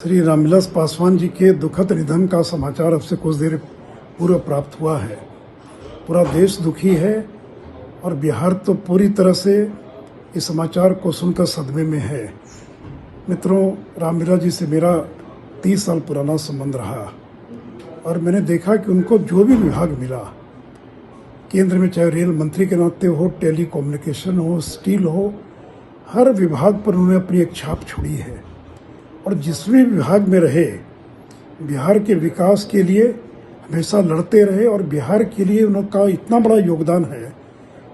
श्री रामविलास पासवान जी के दुखद निधन का समाचार अब से कुछ देर पूर्व प्राप्त हुआ है। पूरा देश दुखी है और बिहार तो पूरी तरह से इस समाचार को सुनकर सदमे में है। मित्रों, रामविलास जी से मेरा 30 साल पुराना संबंध रहा और मैंने देखा कि उनको जो भी विभाग मिला केंद्र में, चाहे रेल मंत्री के नाते हो, टेली कम्युनिकेशन हो, स्टील हो, हर विभाग पर उन्होंने अपनी एक छाप छोड़ी है और जिस भी विभाग में रहे बिहार के विकास के लिए हमेशा लड़ते रहे और बिहार के लिए उनका इतना बड़ा योगदान है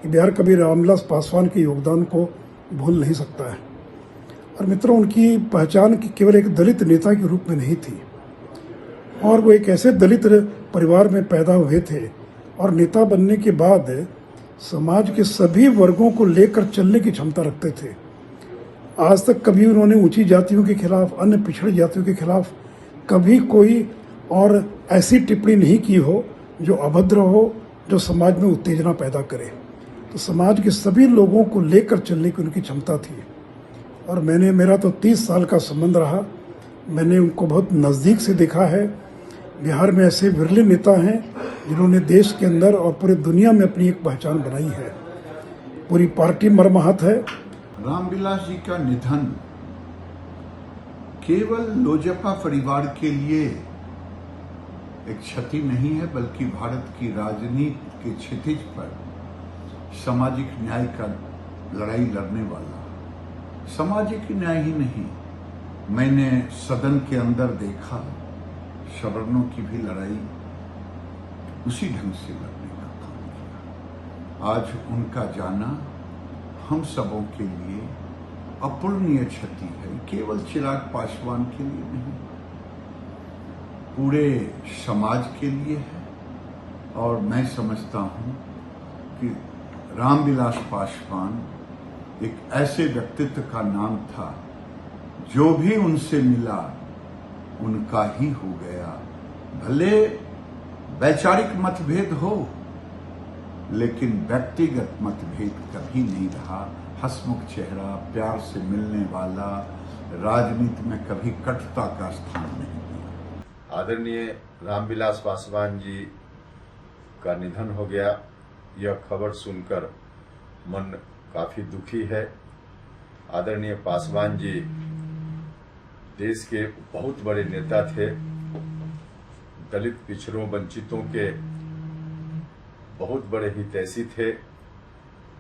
कि बिहार कभी रामविलास पासवान के योगदान को भूल नहीं सकता है। और मित्रों, उनकी पहचान केवल एक दलित नेता के रूप में नहीं थी और वो एक ऐसे दलित परिवार में पैदा हुए थे और नेता बनने के बाद समाज के सभी वर्गों को लेकर चलने की क्षमता रखते थे। आज तक कभी उन्होंने ऊंची जातियों के खिलाफ, अन्य पिछड़ी जातियों के खिलाफ कभी कोई और ऐसी टिप्पणी नहीं की हो जो अभद्र हो, जो समाज में उत्तेजना पैदा करे। तो समाज के सभी लोगों को लेकर चलने की उनकी क्षमता थी और मेरा तो 30 साल का संबंध रहा। मैंने उनको बहुत नज़दीक से देखा है। बिहार में ऐसे विरले नेता हैं जिन्होंने देश के अंदर और पूरी दुनिया में अपनी एक पहचान बनाई है। पूरी पार्टी मर्माहत है। रामविलास जी का निधन केवल लोजपा परिवार के लिए एक क्षति नहीं है, बल्कि भारत की राजनीति के क्षितिज पर सामाजिक न्याय का लड़ाई लड़ने वाला, सामाजिक न्याय ही नहीं, मैंने सदन के अंदर देखा सवर्णों की भी लड़ाई उसी ढंग से लड़ने का काम किया। आज उनका जाना हम सबों के लिए अपूरणीय क्षति है, केवल चिराग पासवान के लिए नहीं, पूरे समाज के लिए है। और मैं समझता हूं कि रामविलास पासवान एक ऐसे व्यक्तित्व का नाम था जो भी उनसे मिला उनका ही हो गया। भले वैचारिक मतभेद हो, लेकिन व्यक्तिगत मतभेद कभी नहीं रहा। हंसमुख चेहरा, प्यार से मिलने वाला, राजनीति में कभी कटुता का स्थान नहीं दिया। आदरणीय रामविलास पासवान जी का निधन हो गया, यह खबर सुनकर मन काफी दुखी है। आदरणीय पासवान जी देश के बहुत बड़े नेता थे, दलित, पिछड़ों, वंचितों के बहुत बड़े हितैषी थे।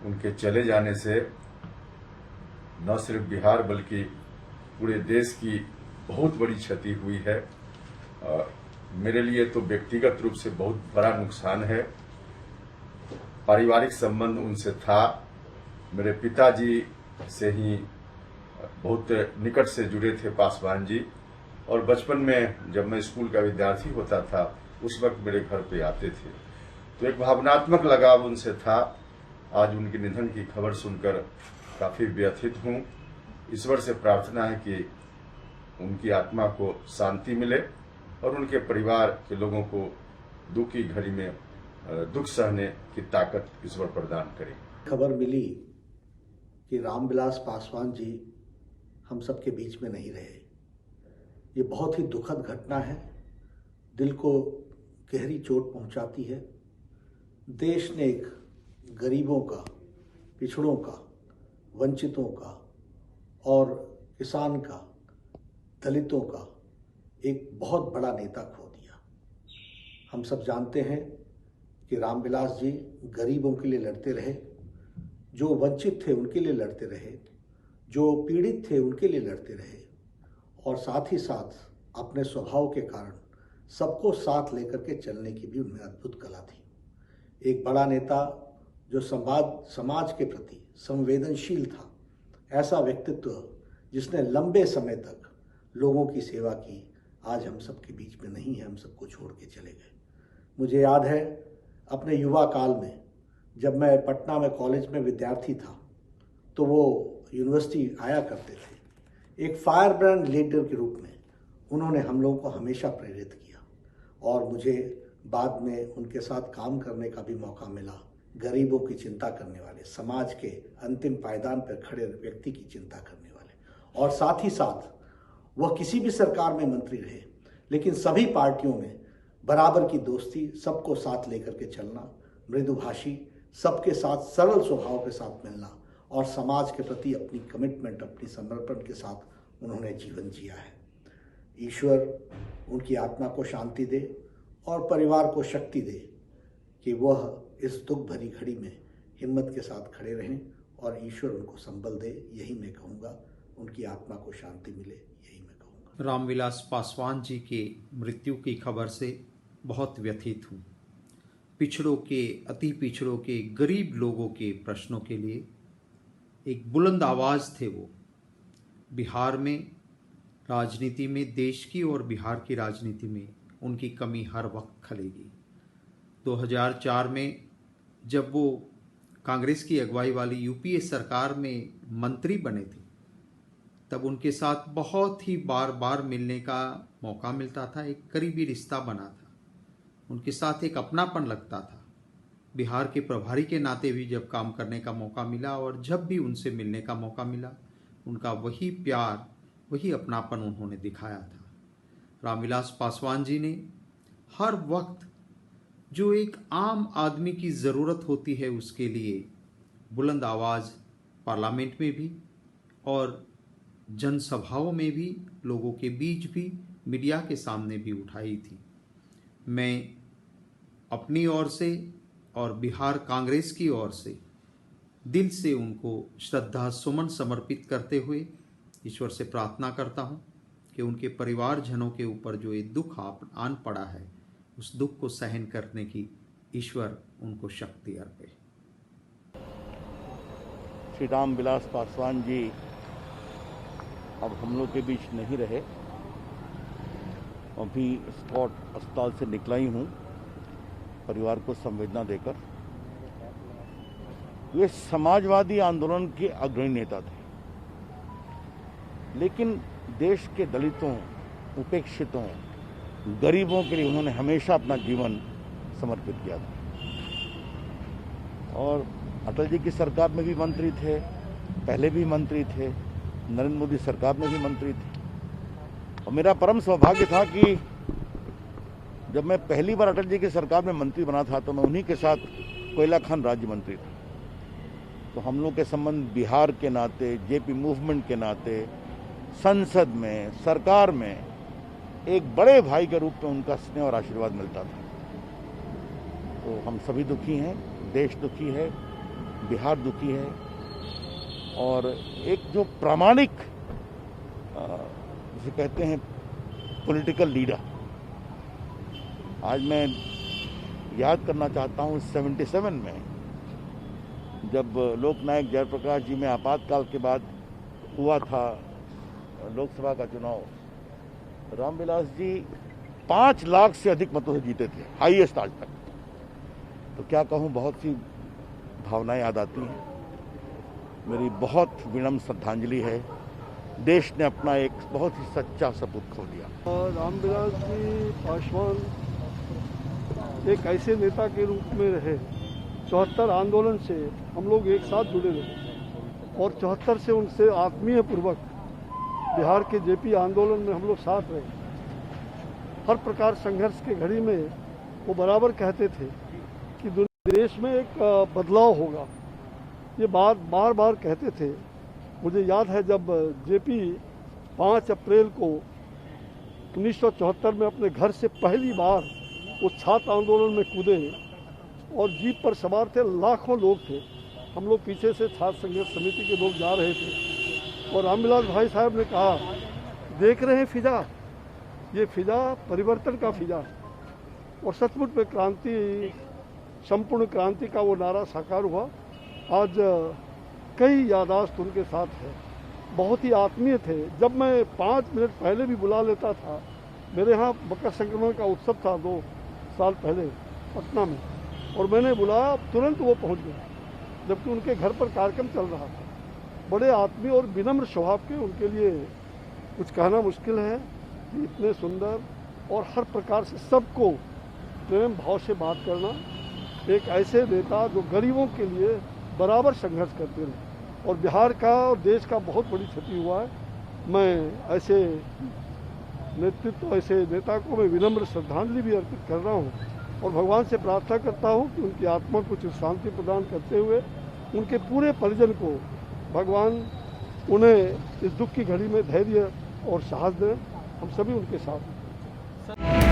उनके चले जाने से न सिर्फ बिहार बल्कि पूरे देश की बहुत बड़ी क्षति हुई है। मेरे लिए तो व्यक्तिगत रूप से बहुत बड़ा नुकसान है। पारिवारिक संबंध उनसे था, मेरे पिताजी से ही बहुत निकट से जुड़े थे पासवान जी, और बचपन में जब मैं स्कूल का विद्यार्थी होता था उस वक्त मेरे घर पे आते थे, तो एक भावनात्मक लगाव उनसे था। आज उनके निधन की खबर सुनकर काफी व्यथित हूं। ईश्वर से प्रार्थना है कि उनकी आत्मा को शांति मिले और उनके परिवार के लोगों को दुख की घड़ी में दुख सहने की ताकत ईश्वर प्रदान करे। खबर मिली कि रामविलास पासवान जी हम सबके बीच में नहीं रहे। ये बहुत ही दुखद घटना है, दिल को गहरी चोट पहुंचाती है। देश ने एक गरीबों का, पिछड़ों का, वंचितों का और किसान का, दलितों का एक बहुत बड़ा नेता खो दिया। हम सब जानते हैं कि रामविलास जी गरीबों के लिए लड़ते रहे, जो वंचित थे उनके लिए लड़ते रहे, जो पीड़ित थे उनके लिए लड़ते रहे, और साथ ही साथ अपने स्वभाव के कारण सबको साथ लेकर के चलने की भी उनमें अद्भुत कला थी। एक बड़ा नेता जो समाज के प्रति संवेदनशील था, ऐसा व्यक्तित्व जिसने लंबे समय तक लोगों की सेवा की, आज हम सबके बीच में नहीं है, हम सबको छोड़ के चले गए। मुझे याद है अपने युवा काल में जब मैं पटना में कॉलेज में विद्यार्थी था तो वो यूनिवर्सिटी आया करते थे। एक फायर ब्रांड लीडर के रूप में उन्होंने हम लोगों को हमेशा प्रेरित किया और मुझे बाद में उनके साथ काम करने का भी मौका मिला। गरीबों की चिंता करने वाले, समाज के अंतिम पायदान पर खड़े व्यक्ति की चिंता करने वाले, और साथ ही साथ वह किसी भी सरकार में मंत्री रहे, लेकिन सभी पार्टियों में बराबर की दोस्ती, सबको साथ लेकर के चलना, मृदुभाषी, सबके साथ सरल स्वभाव के साथ मिलना और समाज के प्रति अपनी कमिटमेंट, अपनी समर्पण के साथ उन्होंने जीवन जिया है। ईश्वर उनकी आत्मा को शांति दे और परिवार को शक्ति दे कि वह इस दुख भरी घड़ी में हिम्मत के साथ खड़े रहें और ईश्वर उनको संबल दे। यही मैं कहूँगा, उनकी आत्मा को शांति मिले, यही मैं कहूँगा। रामविलास पासवान जी के मृत्यु की खबर से बहुत व्यथित हूँ। पिछड़ों के, अति पिछड़ों के, गरीब लोगों के प्रश्नों के लिए एक बुलंद आवाज़ थे वो। बिहार में राजनीति में, देश की और बिहार की राजनीति में उनकी कमी हर वक्त खलेगी। 2004 में जब वो कांग्रेस की अगुवाई वाली यूपीए सरकार में मंत्री बने थे, तब उनके साथ बहुत ही बार बार मिलने का मौका मिलता था। एक करीबी रिश्ता बना था, उनके साथ एक अपनापन लगता था। बिहार के प्रभारी के नाते भी जब काम करने का मौका मिला और जब भी उनसे मिलने का मौका मिला, उनका वही प्यार, वही अपनापन उन्होंने दिखाया था। रामविलास पासवान जी ने हर वक्त जो एक आम आदमी की ज़रूरत होती है उसके लिए बुलंद आवाज़ पार्लियामेंट में भी और जनसभाओं में भी, लोगों के बीच भी, मीडिया के सामने भी उठाई थी। मैं अपनी ओर से और बिहार कांग्रेस की ओर से दिल से उनको श्रद्धा सुमन समर्पित करते हुए ईश्वर से प्रार्थना करता हूँ कि उनके परिवारजनों के ऊपर जो ये दुख आन पड़ा है, उस दुख को सहन करने की ईश्वर उनको शक्ति अर्पे। श्री रामविलास पासवान जी अब हम लोग के बीच नहीं रहे। अभी स्पॉट अस्पताल से निकला ही हूँ परिवार को संवेदना देकर। वे समाजवादी आंदोलन के अग्रणी नेता थे, लेकिन देश के दलितों, उपेक्षितों, गरीबों के लिए उन्होंने हमेशा अपना जीवन समर्पित किया था। और अटल जी की सरकार में भी मंत्री थे, पहले भी मंत्री थे, नरेंद्र मोदी सरकार में भी मंत्री थे। और मेरा परम सौभाग्य था कि जब मैं पहली बार अटल जी की सरकार में मंत्री बना था तो मैं उन्हीं के साथ कोयला खान राज्य मंत्री था। तो हम लोग के संबंध बिहार के नाते, जेपी मूवमेंट के नाते, संसद में, सरकार में एक बड़े भाई के रूप में उनका स्नेह और आशीर्वाद मिलता था। तो हम सभी दुखी हैं, देश दुखी है, बिहार दुखी है। और एक जो प्रामाणिक जिसे कहते हैं पॉलिटिकल लीडर, आज मैं याद करना चाहता हूँ 77 में जब लोकनायक जयप्रकाश जी में आपातकाल के बाद हुआ था लोकसभा का चुनाव, रामविलास जी 5 लाख से अधिक मतों से जीते थे, हाईएस्ट आज तक। तो क्या कहूँ, बहुत सी भावनाएं याद आती हैं। मेरी बहुत विनम्र श्रद्धांजलि है। देश ने अपना एक बहुत ही सच्चा सपूत खो दिया। रामविलास जी पासवान एक ऐसे नेता के रूप में रहे, 74 आंदोलन से हम लोग एक साथ जुड़े रहे और 74 से उनसे आत्मीय पूर्वक बिहार के जेपी आंदोलन में हम लोग साथ रहे। हर प्रकार संघर्ष के घड़ी में वो बराबर कहते थे कि देश में एक बदलाव होगा। ये बात बार बार कहते थे। मुझे याद है जब जेपी 5 अप्रैल को 1974 में अपने घर से पहली बार वो छात्र आंदोलन में कूदे और जीप पर सवार थे, लाखों लोग थे। हम लोग पीछे से छात्र संघर्ष समिति के लोग जा रहे थे और रामविलास भाई साहब ने कहा, देख रहे हैं फिजा, ये फिजा परिवर्तन का फिजा। और सचमुच में क्रांति, संपूर्ण क्रांति का वो नारा साकार हुआ। आज कई यादाश्त उनके साथ है, बहुत ही आत्मीय थे। जब मैं 5 मिनट पहले भी बुला लेता था, मेरे यहाँ मकर संक्रमण का उत्सव था 2 साल पहले पटना में, और मैंने बुलाया, तुरंत वो पहुँच गए, जबकि उनके घर पर कार्यक्रम चल रहा था। बड़े आत्मीय और विनम्र स्वभाव के, उनके लिए कुछ कहना मुश्किल है कि इतने सुंदर और हर प्रकार से सबको प्रेम भाव से बात करना, एक ऐसे नेता जो गरीबों के लिए बराबर संघर्ष करते रहे। और बिहार का और देश का बहुत बड़ी क्षति हुआ है। मैं ऐसे नेतृत्व, ऐसे नेता को मैं विनम्र श्रद्धांजलि भी अर्पित कर रहा हूँ और भगवान से प्रार्थना करता हूँ कि उनकी आत्मा को कुछ शांति प्रदान करते हुए उनके पूरे परिजन को भगवान उन्हें इस दुख की घड़ी में धैर्य और साहस दें। हम सभी उनके साथ हैं।